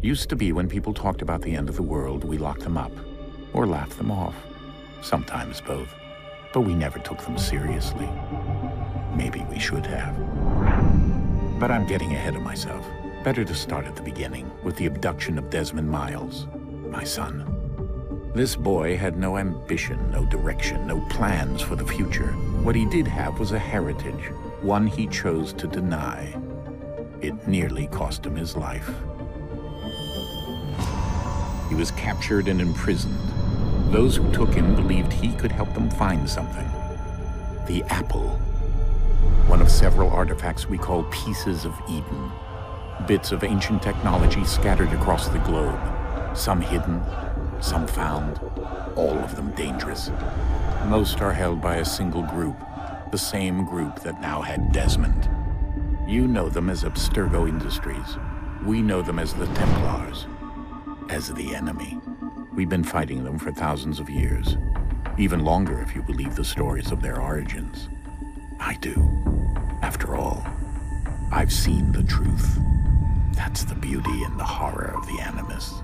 Used to be when people talked about the end of the world, we locked them up, or laughed them off. Sometimes both. But we never took them seriously. Maybe we should have. But I'm getting ahead of myself. Better to start at the beginning, with the abduction of Desmond Miles, my son. This boy had no ambition, no direction, no plans for the future. What he did have was a heritage, one he chose to deny. It nearly cost him his life. He was captured and imprisoned. Those who took him believed he could help them find something. The apple. One of several artifacts we call pieces of Eden. Bits of ancient technology scattered across the globe. Some hidden, some found, all of them dangerous. Most are held by a single group, the same group that now had Desmond. You know them as Abstergo Industries. We know them as the Templars, as the enemy. We've been fighting them for thousands of years, even longer if you believe the stories of their origins. I do. After all, I've seen the truth. That's the beauty and the horror of the Animus.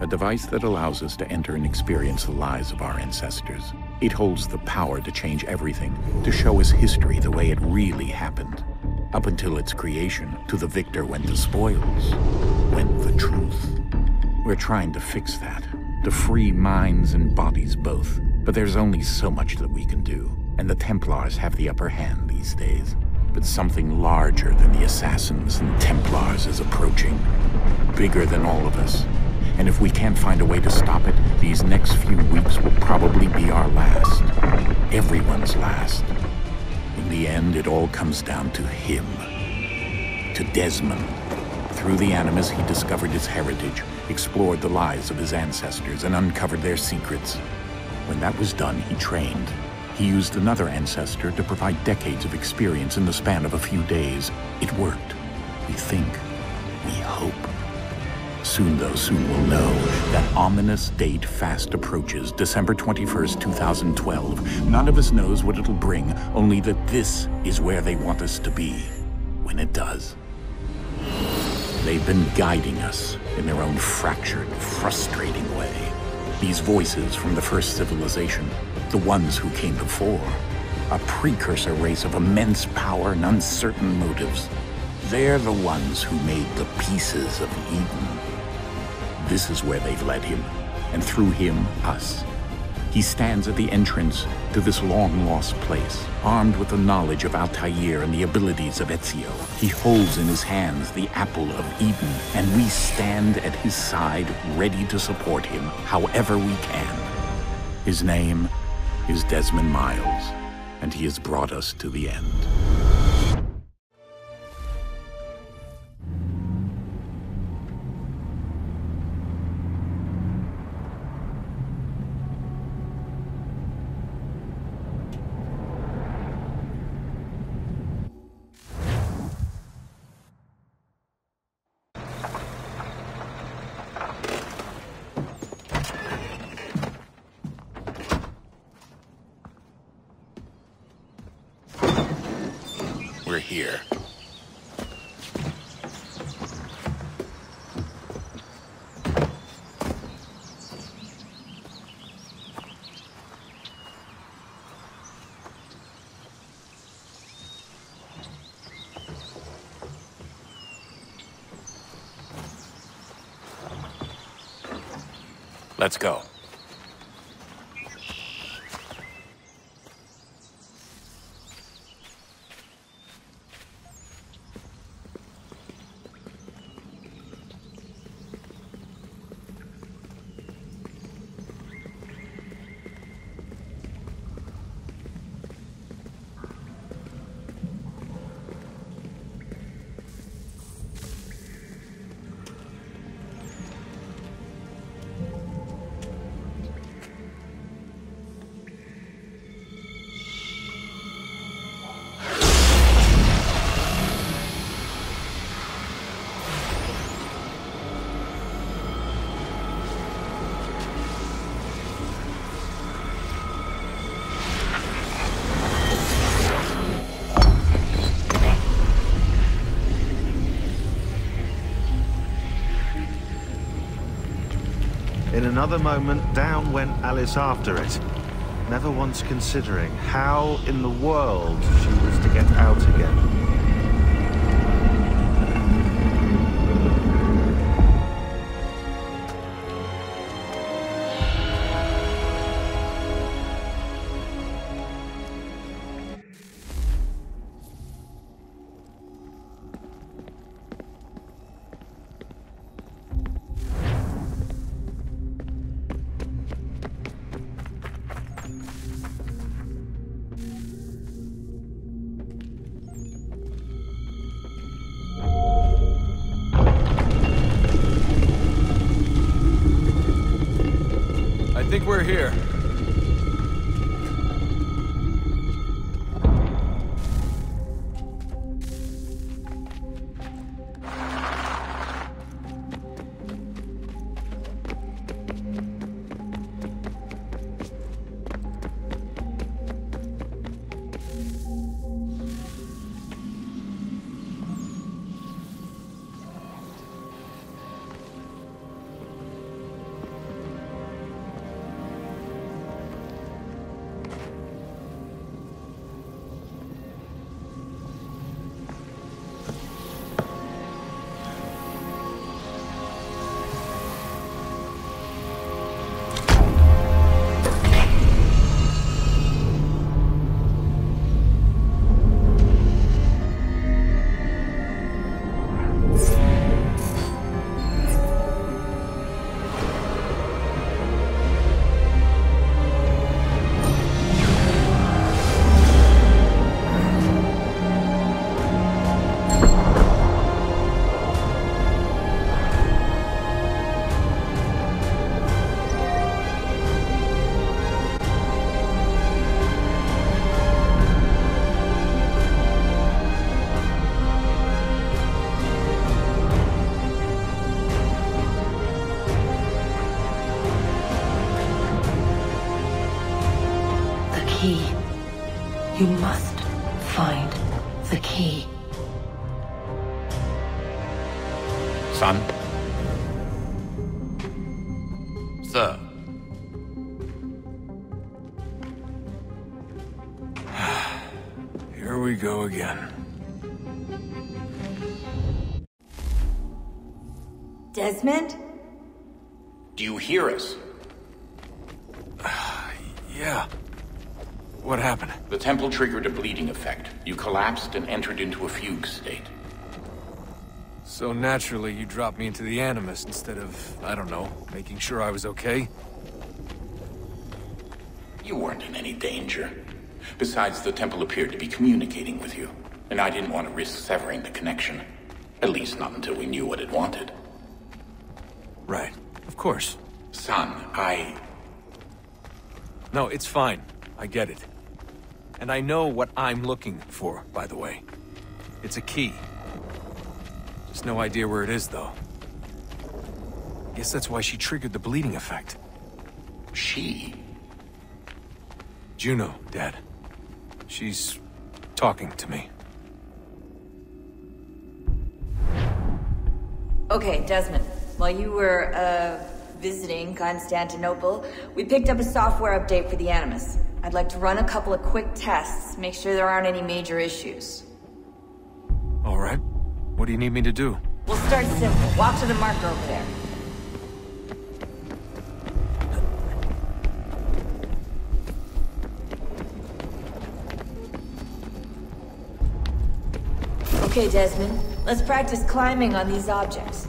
A device that allows us to enter and experience the lives of our ancestors. It holds the power to change everything, to show us history the way it really happened. Up until its creation, to the victor went the spoils, went the truth. We're trying to fix that, to free minds and bodies both. But there's only so much that we can do, and the Templars have the upper hand these days. But something larger than the Assassins and Templars is approaching, bigger than all of us. And if we can't find a way to stop it, these next few weeks will probably be our last. Everyone's last. In the end, it all comes down to him. To Desmond. Through the Animus, he discovered his heritage, explored the lives of his ancestors, and uncovered their secrets. When that was done, he trained. He used another ancestor to provide decades of experience in the span of a few days. It worked. We think. We hope. Soon, though, soon we'll know. That ominous date fast approaches, December 21st, 2012. None of us knows what it'll bring, only that this is where they want us to be, when it does. They've been guiding us in their own fractured, frustrating way. These voices from the first civilization, the ones who came before, a precursor race of immense power and uncertain motives. They're the ones who made the pieces of Eden. This is where they've led him, and through him, us. He stands at the entrance to this long-lost place, armed with the knowledge of Altair and the abilities of Ezio. He holds in his hands the apple of Eden, and we stand at his side, ready to support him however we can. His name is Desmond Miles, and he has brought us to the end. We're here. Let's go. In another moment, down went Alice after it, never once considering how in the world she was to get out again. I think we're here. You must find the key. Son? Sir. Here we go again. Desmond? Do you hear us? Yeah. What happened? The temple triggered a bleeding effect. You collapsed and entered into a fugue state. So naturally, you dropped me into the Animus instead of, I don't know, making sure I was okay? You weren't in any danger. Besides, the temple appeared to be communicating with you, and I didn't want to risk severing the connection. At least not until we knew what it wanted. Right. Of course. Son, No, it's fine. I get it. And I know what I'm looking for, by the way. It's a key. Just no idea where it is, though. Guess that's why she triggered the bleeding effect. She? Juno, Dad. She's talking to me. Okay, Desmond. While you were, visiting Constantinople, we picked up a software update for the Animus. I'd like to run a couple of quick tests, make sure there aren't any major issues. All right. What do you need me to do? We'll start simple. Walk to the marker over there. Okay, Desmond. Let's practice climbing on these objects.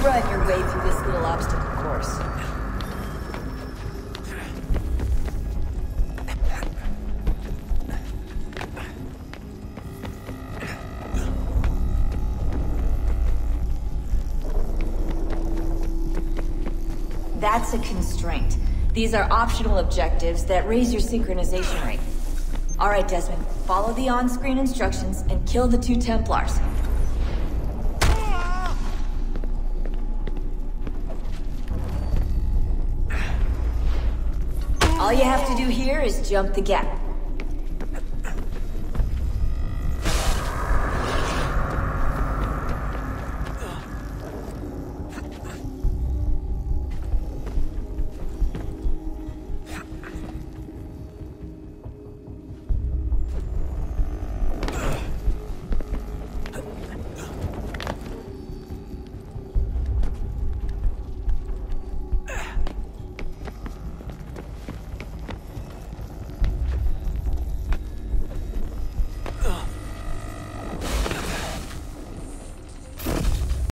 Run your way through this little obstacle course. That's a constraint. These are optional objectives that raise your synchronization rate. All right, Desmond. Follow the on-screen instructions and kill the 2 Templars. All you have to do here is jump the gap.